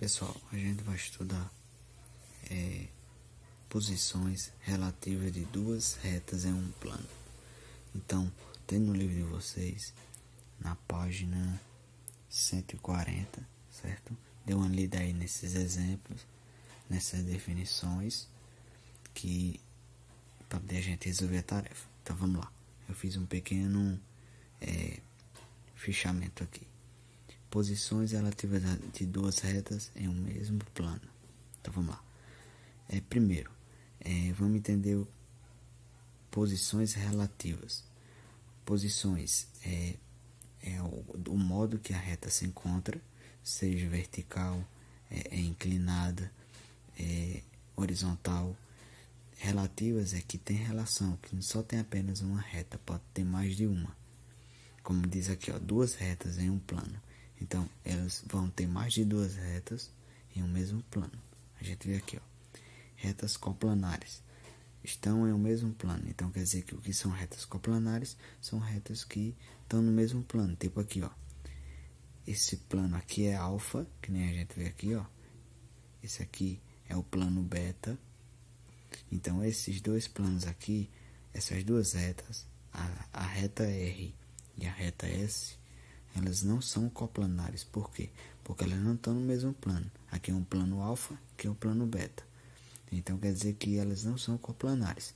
Pessoal, a gente vai estudar posições relativas de duas retas em um plano. Então, tem no livro de vocês, na página 140, certo? Dê uma lida aí nesses exemplos, nessas definições, que para poder a gente resolver a tarefa. Então vamos lá. Eu fiz um pequeno fichamento aqui. Posições relativas de duas retas em um mesmo plano. Então vamos lá. Primeiro, vamos entender posições relativas. Posições é o modo que a reta se encontra, seja vertical, inclinada, horizontal. Relativas é que tem relação, que não só tem apenas uma reta, pode ter mais de uma. Como diz aqui, ó, duas retas em um plano. Então, elas vão ter mais de duas retas em um mesmo plano. A gente vê aqui, ó, retas coplanares estão em um mesmo plano. Então, quer dizer que o que são retas coplanares são retas que estão no mesmo plano. Tipo aqui, ó, esse plano aqui é alfa, que nem a gente vê aqui, ó. Esse aqui é o plano beta. Então, esses dois planos aqui, essas duas retas, a reta R e a reta S, elas não são coplanares. Por quê? Porque elas não estão no mesmo plano. Aqui é um plano alfa, aqui é um plano beta. Então, quer dizer que elas não são coplanares.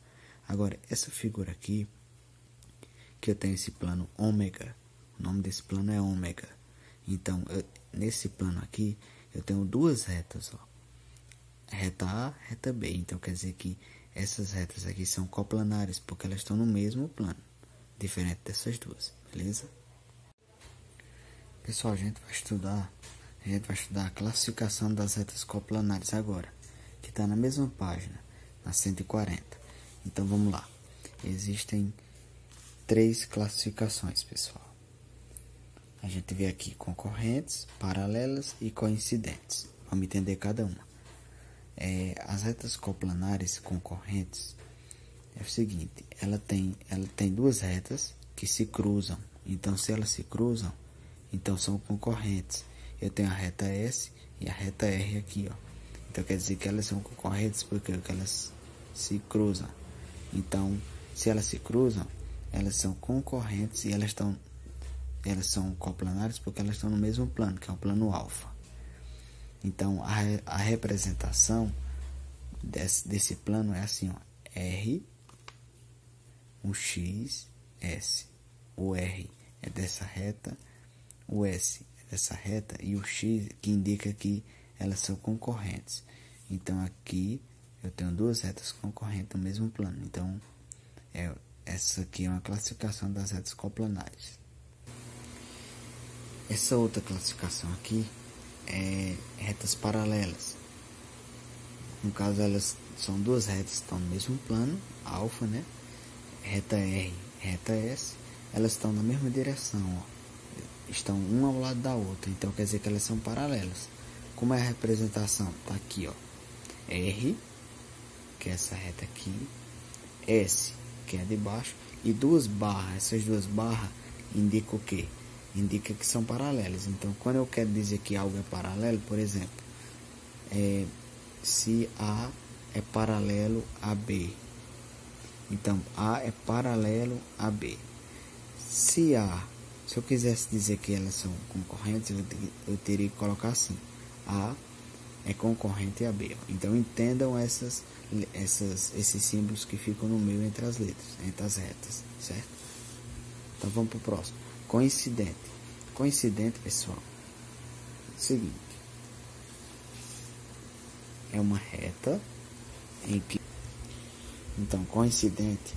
Agora, essa figura aqui, que eu tenho esse plano ômega, o nome desse plano é ômega. Então, nesse plano aqui, eu tenho duas retas, ó. Reta A, reta B. Então quer dizer que essas retas aqui são coplanares, porque elas estão no mesmo plano, diferente dessas duas, beleza? Pessoal, a gente vai estudar a classificação das retas coplanares agora, que está na mesma página, na 140. Então vamos lá. Existem três classificações, pessoal. A gente vê aqui concorrentes, paralelas e coincidentes. Vamos entender cada uma. As retas coplanares concorrentes é o seguinte: ela tem duas retas que se cruzam. Então, se elas se cruzam, então são concorrentes. Eu tenho a reta S e a reta R aqui, ó. Então quer dizer que elas são concorrentes porque elas se cruzam. Então, se elas se cruzam, elas são concorrentes e elas são coplanares porque elas estão no mesmo plano, que é o plano alfa. Então, a representação desse plano é assim, ó, R, um X, S. O R é dessa reta, o S é dessa reta e o X que indica que elas são concorrentes. Então, aqui eu tenho duas retas concorrentes no mesmo plano. Então, essa aqui é uma classificação das retas coplanares. Essa outra classificação aqui retas paralelas. No caso, elas são duas retas que estão no mesmo plano, alfa, né? Reta R, reta S, elas estão na mesma direção, ó. Estão uma ao lado da outra, então quer dizer que elas são paralelas. Como é a representação? Tá aqui, ó, R, que é essa reta aqui, S, que é de baixo, e duas barras. Essas duas barras indicam o quê? Indica que são paralelas. Então, quando eu quero dizer que algo é paralelo, por exemplo, se A é paralelo a B, então A é paralelo a B. Se eu quisesse dizer que elas são concorrentes, eu teria que colocar assim: A é concorrente a B. Então, entendam esses símbolos que ficam no meio entre as letras, entre as retas, certo? Então, vamos para o próximo. Coincidente. Coincidente, pessoal, é o seguinte: é uma reta em que... Então, coincidente,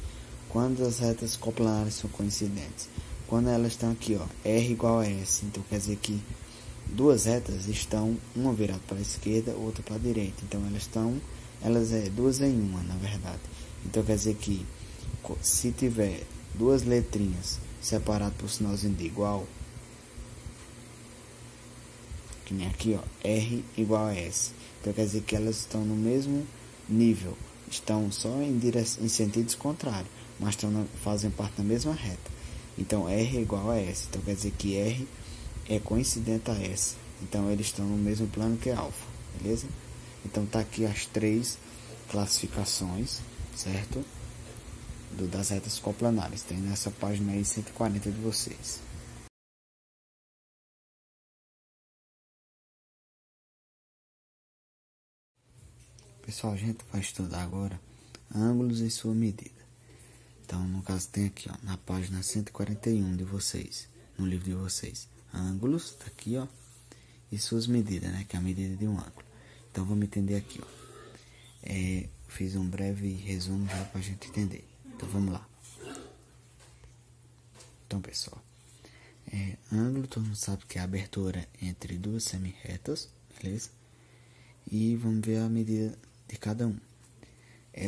quando as retas coplanares são coincidentes, quando elas estão aqui, ó, R igual a S, então quer dizer que duas retas estão uma virada para a esquerda, outra para a direita. Então, elas duas em uma, na verdade. Então, quer dizer que se tiver duas letrinhas separadas por sinalzinho de igual, que nem aqui, ó, R igual a S, então quer dizer que elas estão no mesmo nível, estão só em sentidos contrários, mas fazem parte da mesma reta. Então R é igual a S, então quer dizer que R é coincidente a S. Então eles estão no mesmo plano que alfa, beleza? Então tá aqui as 3 classificações, certo? Das retas coplanares. Tem nessa página aí 140 de vocês. Pessoal, a gente vai estudar agora ângulos e sua medida. Então, no caso, tem aqui, ó, na página 141 de vocês, no livro de vocês, ângulos, tá aqui, ó, e suas medidas, né, que é a medida de um ângulo. Então, vamos entender aqui, ó. Fiz um breve resumo já pra gente entender. Então, vamos lá. Então, pessoal, ângulo, todo mundo sabe que é a abertura entre duas semirretas, beleza? E vamos ver a medida de cada um.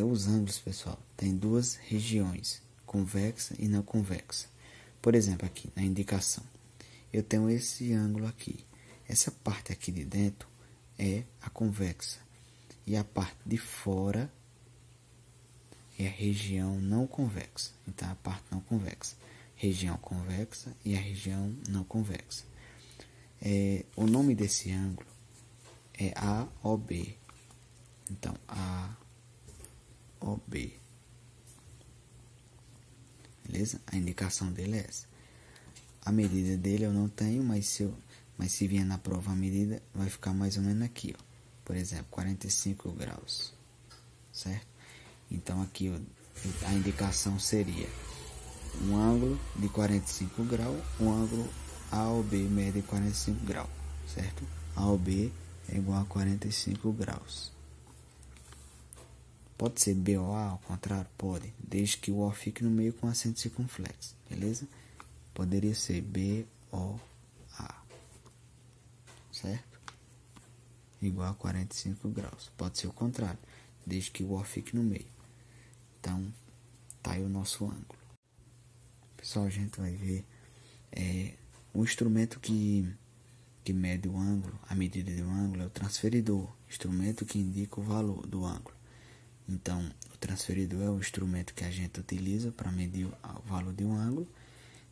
Os ângulos, pessoal, tem 2 regiões, convexa e não convexa. Por exemplo, aqui na indicação, eu tenho esse ângulo aqui. Essa parte aqui de dentro é a convexa e a parte de fora é a região não convexa. Então, a parte não convexa, região convexa e a região não convexa. O nome desse ângulo é AOB. Então, AOB. Beleza? A indicação dele é essa. A medida dele eu não tenho, mas se vier na prova a medida, vai ficar mais ou menos aqui, ó. Por exemplo, 45 graus. Certo? Então, aqui ó, a indicação seria um ângulo de 45 graus, um ângulo AOB mede 45 graus. Certo? AOB é igual a 45 graus. Pode ser BOA ao contrário? Pode, desde que o O fique no meio com acento circunflexo, beleza? Poderia ser BOA, certo? Igual a 45 graus. Pode ser o contrário, desde que o O fique no meio. Então, tá aí o nosso ângulo. Pessoal, a gente vai ver o instrumento que mede o ângulo, a medida do ângulo é o transferidor, instrumento que indica o valor do ângulo. Então, o transferidor é o instrumento que a gente utiliza para medir o valor de um ângulo.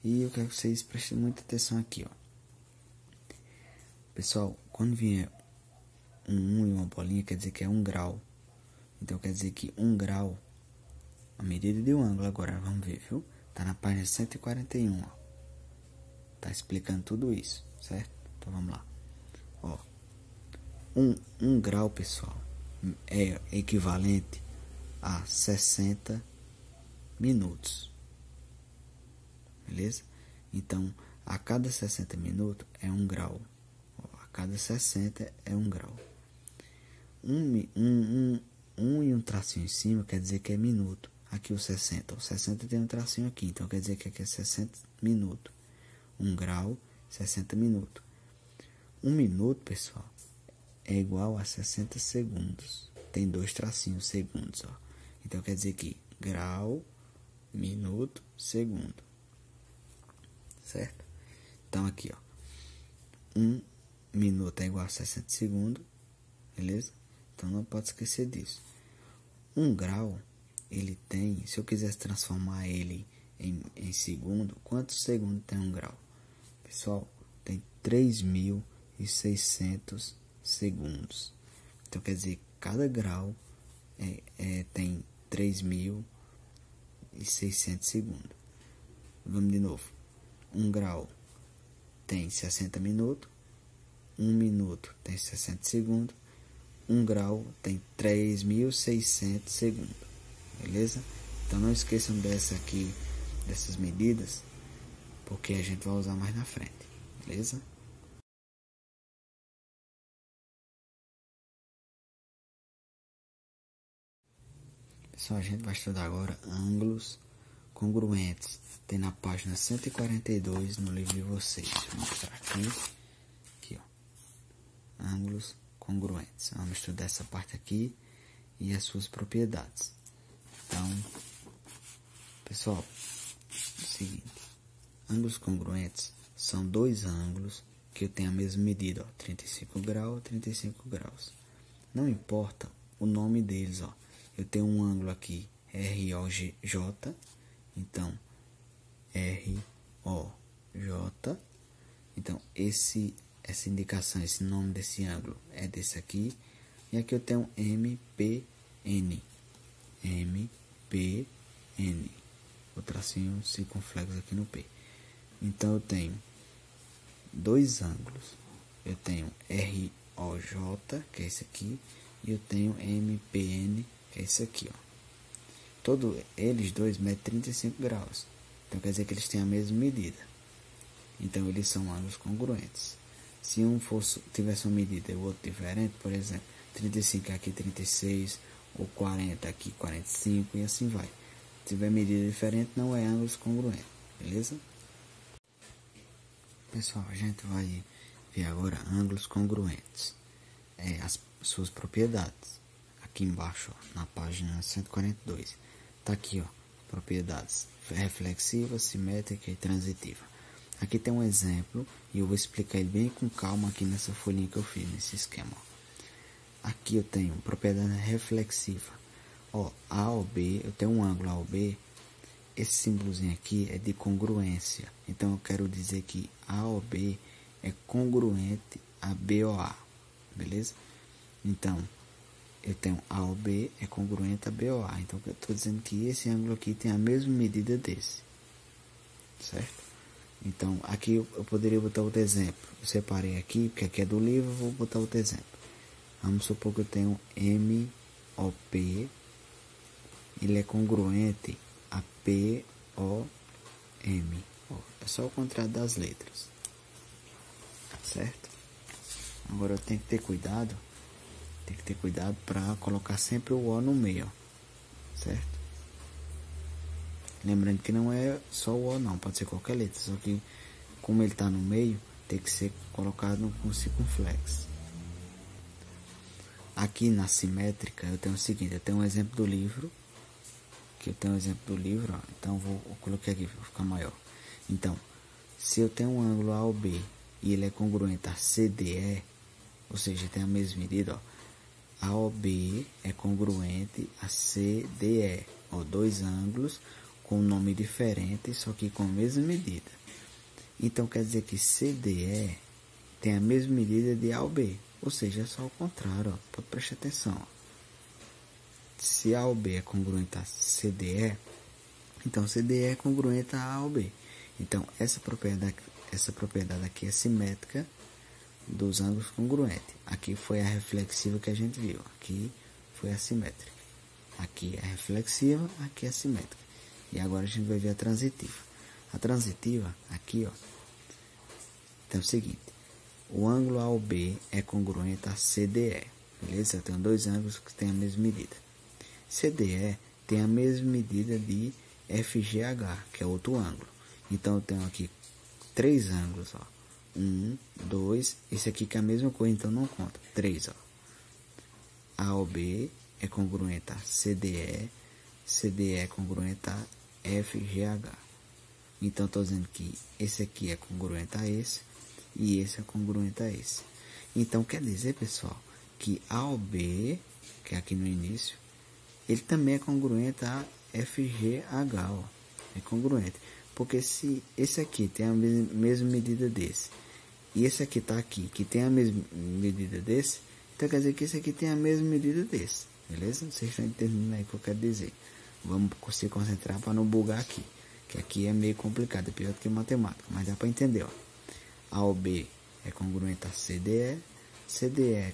E eu quero que vocês prestem muita atenção aqui, ó. Pessoal, quando vier um 1 e uma bolinha, quer dizer que é 1 grau. Então, quer dizer que 1 grau, a medida de um ângulo agora, vamos ver, viu? Tá na página 141, ó. Tá explicando tudo isso, certo? Então, vamos lá. Ó, 1 grau, pessoal, é equivalente a 60 minutos. Beleza? Então, a cada 60 minutos é 1 grau. A cada 60 é 1 grau. Um e um tracinho em cima quer dizer que é minuto. Aqui o 60. O 60 tem um tracinho aqui. Então, quer dizer que aqui é 60 minutos. 1 grau, 60 minutos. 1 minuto, pessoal, é igual a 60 segundos. Tem 2 tracinhos segundos, ó. Então, quer dizer que grau, minuto, segundo. Certo? Então, aqui, ó. 1 minuto é igual a 60 segundos. Beleza? Então, não pode esquecer disso. 1 grau, ele tem... Se eu quisesse transformar ele em segundo, quantos segundos tem 1 grau? Pessoal, tem 3.600 segundos. Então, quer dizer, cada grau tem 3.600 segundos. Vamos de novo. 1 grau tem 60 minutos. 1 minuto tem 60 segundos. 1 grau tem 3.600 segundos. Beleza? Então não esqueçam dessas medidas, porque a gente vai usar mais na frente. Beleza? Pessoal, a gente vai estudar agora ângulos congruentes. Tem na página 142 no livro de vocês. Vou mostrar aqui, ó. Ângulos congruentes. Vamos estudar essa parte aqui e as suas propriedades. Então, pessoal, é o seguinte. Ângulos congruentes são 2 ângulos que eu tenho a mesma medida, ó, 35 graus, 35 graus. Não importa o nome deles, ó. Eu tenho um ângulo aqui, ROJ, então ROJ. Então esse essa indicação, esse nome desse ângulo é desse aqui. E aqui eu tenho MPN. MPN. Vou traçar um circunflexo aqui no P. Então eu tenho dois ângulos. Eu tenho ROJ, que é esse aqui, e eu tenho MPN, que é esse aqui, ó. Todos eles dois medem 35 graus. Então quer dizer que eles têm a mesma medida. Então eles são ângulos congruentes. Se um tivesse uma medida e o outro diferente, por exemplo, 35 aqui 36, ou 40 aqui 45, e assim vai. Se tiver medida diferente, não é ângulos congruentes, beleza? Pessoal, a gente vai ver agora ângulos congruentes. As suas propriedades. Aqui embaixo, ó, na página 142. Tá aqui, ó, propriedades reflexiva, simétrica e transitiva. Aqui tem um exemplo e eu vou explicar ele bem com calma aqui nessa folhinha que eu fiz, nesse esquema, ó. Aqui eu tenho propriedade reflexiva. Ó, AOB, eu tenho um ângulo AOB. Esse símbolozinho aqui é de congruência. Então eu quero dizer que AOB é congruente a BOA, beleza? Então eu tenho AOB é congruente a BOA. Então eu estou dizendo que esse ângulo aqui tem a mesma medida desse, certo? Então aqui eu poderia botar outro exemplo. Eu separei aqui, porque aqui é do livro, eu vou botar outro exemplo. Vamos supor que eu tenho MOP, ele é congruente a POM. É só o contrário das letras, certo? Agora eu tenho que ter cuidado. Tem que ter cuidado para colocar sempre o O no meio, ó, certo? Lembrando que não é só o O não, pode ser qualquer letra, só que como ele está no meio, tem que ser colocado com circunflexo. Aqui na simétrica eu tenho o seguinte, eu tenho um exemplo do livro, que eu tenho um exemplo do livro, ó, então eu coloquei aqui para ficar maior. Então, se eu tenho um ângulo AOB e ele é congruente a CDE, ou seja, tem a mesma medida, ó, AOB é congruente a CDE, ó, dois ângulos com nome diferente, só que com a mesma medida. Então quer dizer que CDE tem a mesma medida de AOB, ou seja, é só o contrário, ó, pode prestar atenção, ó. Se AOB é congruente a CDE, então CDE é congruente a AOB. Então essa propriedade aqui é simétrica dos ângulos congruentes. Aqui foi a reflexiva que a gente viu, aqui foi a simétrica. Aqui é a reflexiva, aqui é a simétrica. E agora a gente vai ver a transitiva. A transitiva, aqui, ó, tem o seguinte: o ângulo AOB é congruente a CDE, beleza? Eu tenho dois ângulos que têm a mesma medida. CDE tem a mesma medida de FGH, que é outro ângulo. Então eu tenho aqui três ângulos, ó. 1, 2, esse aqui que é a mesma coisa, então não conta. 3, ó. AOB é congruente a CDE, CDE é congruente a FGH. Então estou dizendo que esse aqui é congruente a esse e esse é congruente a esse. Então quer dizer, pessoal, que AOB, que é aqui no início, ele também é congruente a FGH, ó. É congruente. Porque se esse aqui tem a mesma medida desse, e esse aqui tá aqui, que tem a mesma medida desse, então quer dizer que esse aqui tem a mesma medida desse, beleza? Vocês estão entendendo aí o que eu quero dizer. Vamos se concentrar para não bugar aqui, que aqui é meio complicado, é pior do que matemática, mas dá para entender, ó. AOB é congruente a CDE, CDE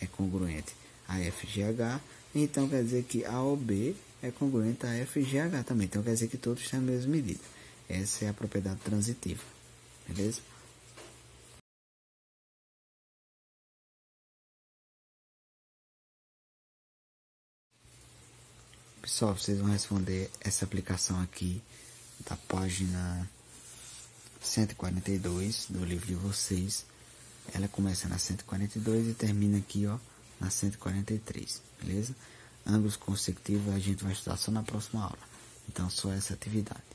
é congruente a FGH, então quer dizer que AOB é congruente a FGH também, então quer dizer que todos têm a mesma medida. Essa é a propriedade transitiva, beleza? Pessoal, vocês vão responder essa aplicação aqui da página 142 do livro de vocês. Ela começa na 142 e termina aqui, ó, na 143, beleza? Ângulos consecutivos a gente vai estudar só na próxima aula. Então, só essa atividade.